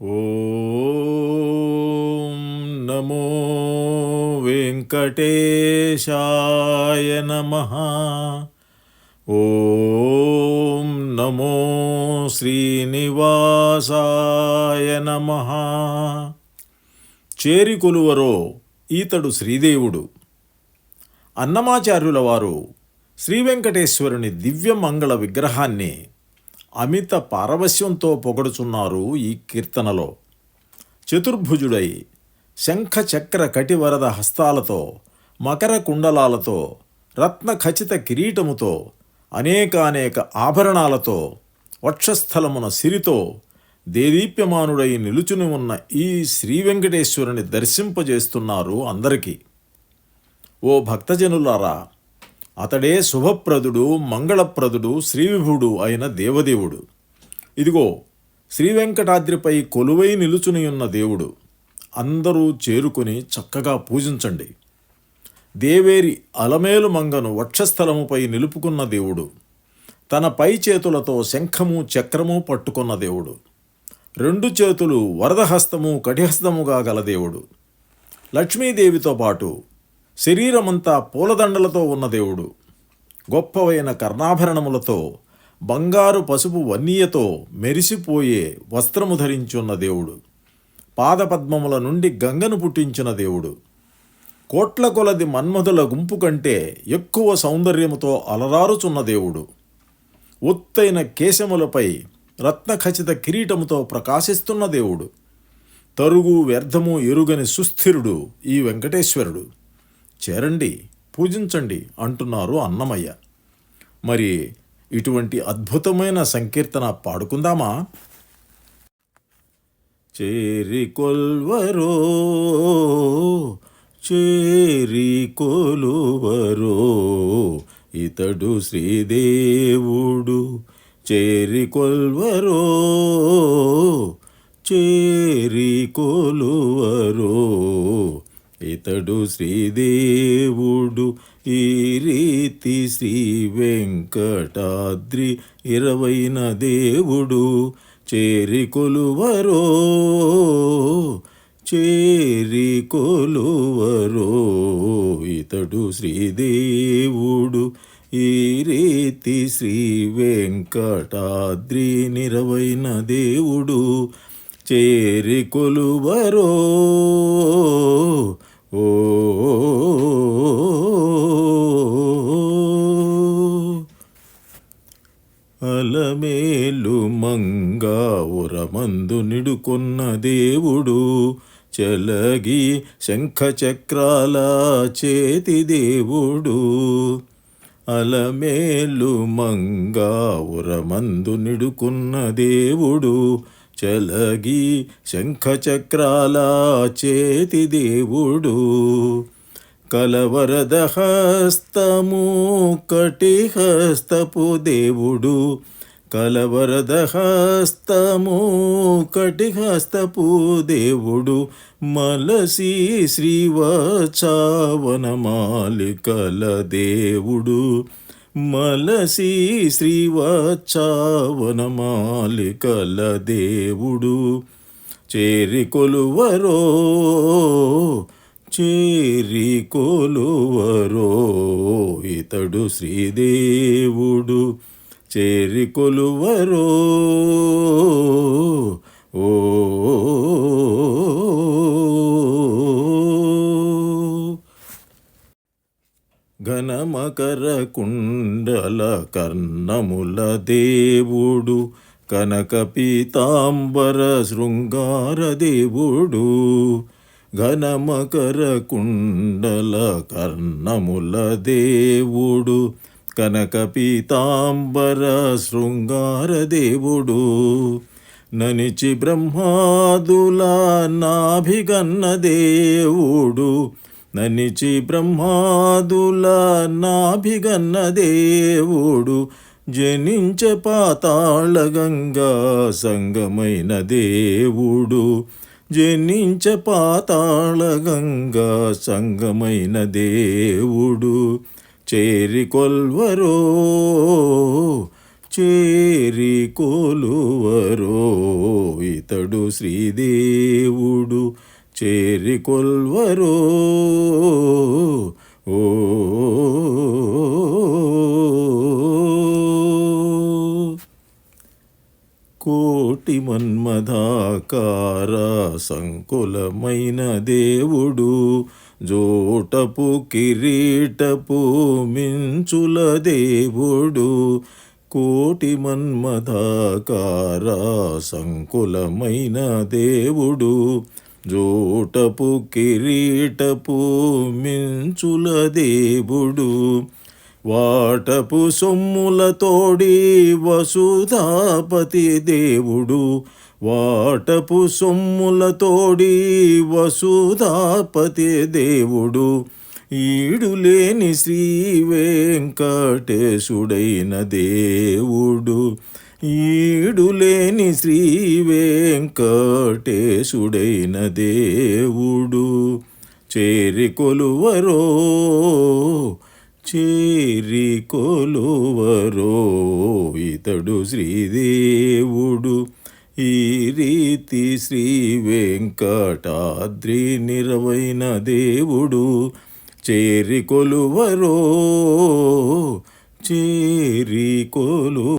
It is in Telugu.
ఓం నమో వెంకటేశాయ నమః. ఓం నమో శ్రీనివాసాయ నమః. చేరికొలువరో ఈతడు శ్రీదేవుడు. అన్నమాచార్యుల వారు శ్రీవెంకటేశ్వరుని దివ్యమంగళ విగ్రహాన్ని అమిత పారవశ్యంతో పొగడుచున్నారు ఈ కీర్తనలో. చతుర్భుజుడై శంఖ చక్ర కటివరద హస్తాలతో, మకర కుండలాలతో, రత్న ఖచిత కిరీటముతో, అనేకానేక ఆభరణాలతో, వక్షస్థలమున సిరితో దేదీప్యమానుడై నిలుచుని ఉన్న ఈ శ్రీవెంకటేశ్వరుని దర్శింపజేస్తున్నారు అందరికీ. ఓ భక్తజనులారా, అతడే శుభప్రదుడు, మంగళప్రదుడు, శ్రీవిభుడు అయిన దేవదేవుడు. ఇదిగో శ్రీవెంకటాద్రిపై కొలువై నిలుచునియున్న దేవుడు. అందరూ చేరుకుని చక్కగా పూజించండి. దేవేరి అలమేలు మంగను వక్షస్థలముపై నిలుపుకున్న దేవుడు. తన పై చేతులతో శంఖము చక్రము పట్టుకున్న దేవుడు. రెండు చేతులు వరదహస్తము కటిహస్తముగా గల దేవుడు. లక్ష్మీదేవితో పాటు శరీరమంతా పూలదండలతో ఉన్న దేవుడు. గొప్పవైన కర్ణాభరణములతో, బంగారు పసుపు వన్నీయతో మెరిసిపోయే వస్త్రము ధరించున్న దేవుడు. పాదపద్మముల నుండి గంగను పుట్టించిన దేవుడు. కోట్ల కొలది మన్మధుల గుంపు కంటే ఎక్కువ సౌందర్యముతో అలరారుచున్న దేవుడు. ఒత్తైన కేశములపై రత్నఖచిత కిరీటముతో ప్రకాశిస్తున్న దేవుడు. తరుగు వ్యర్థము ఎరుగని సుస్థిరుడు ఈ వెంకటేశ్వరుడు. చేరండి, పూజించండి అంటున్నారు అన్నమయ్య. మరి ఇటువంటి అద్భుతమైన సంకీర్తన పాడుకుందామా? చేరికొల్వరో చేరికొలువరో ఇతడు శ్రీదేవుడు. చేరికొల్వరో చేరికొలువరో ఇతడు శ్రీదేవుడు. ఈ రీతి శ్రీ వెంకటాద్రి ఇరవైన దేవుడు. చేరికొలువరో చేరికొలువరో ఇతడు శ్రీదేవుడు. ఈ రీతి శ్రీ వెంకటాద్రి నిరవైన దేవుడు. చేరికొలువరో ఓ అలమేలు మంగా ఉరమందు నిడుకొన్న దేవుడు. చలగి శంఖచక్రాల చేతి దేవుడు. అలమేలు మంగా ఉరమందు నిడుకున్న దేవుడు. చలగి శంఖచక్రాల చేతి దేవుడు. కలవరద హస్తము కటిహస్తపు దేవుడు. కలవరద హస్తము కటిహస్తపు దేవుడు. మలసి శ్రీవచావనమాలికల దేవుడు. మలసి శ్రీవచావనమాలికల దేవుడు. చేరికొలువరో చేరికొలువరో ఇతడు శ్రీదేవుడు. చేరికొలువరో ఓ ఘనమకర కుండల కర్ణముల దేవుడు. కనక పీతాంబర శృంగార దేవుడు. ఘనమకర కుండల కర్ణముల దేవుడు. కనక పీతాంబర శృంగార దేవుడు. ననిచి బ్రహ్మాదుల నాభిగన్న దేవుడు. ననిచి బ్రహ్మాదుల నాభిగన్న దేవుడు. జనించ పాతాళ గంగా సంగమైన దేవుడు. జనించ పాతాళ గంగా సంగమైన దేవుడు. చేరికొల్వరో చేరి కొలువరో ఇతడు శ్రీదేవుడు చేరి కొల్వరో. ఓ కోటి మన్మథాకార సంకులమైన దేవుడు జోటపు కిరీటపు మించుల దేవుడు. కోటి మన్మథాకార సంకులమైన దేవుడు జోటపు కిరీటపు మించుల దేవుడు. వాటపు సొమ్ములతోడి వసుధాపతి దేవుడు. వాటపు సొమ్ములతోడి వసుధాపతి దేవుడు. ఈడులేని శ్రీ వెంకటేశుడైన దేవుడు. ఈడులేని శ్రీ వెంకటేశుడైన దేవుడు చేరి కొలువరో. చేరి కొలువరో ఇతడు శ్రీదేవుడు. ఈ రీతి శ్రీ వెంకటాద్రి నిరవైన దేవుడు చేరి కొలువరో. చేరి కొలు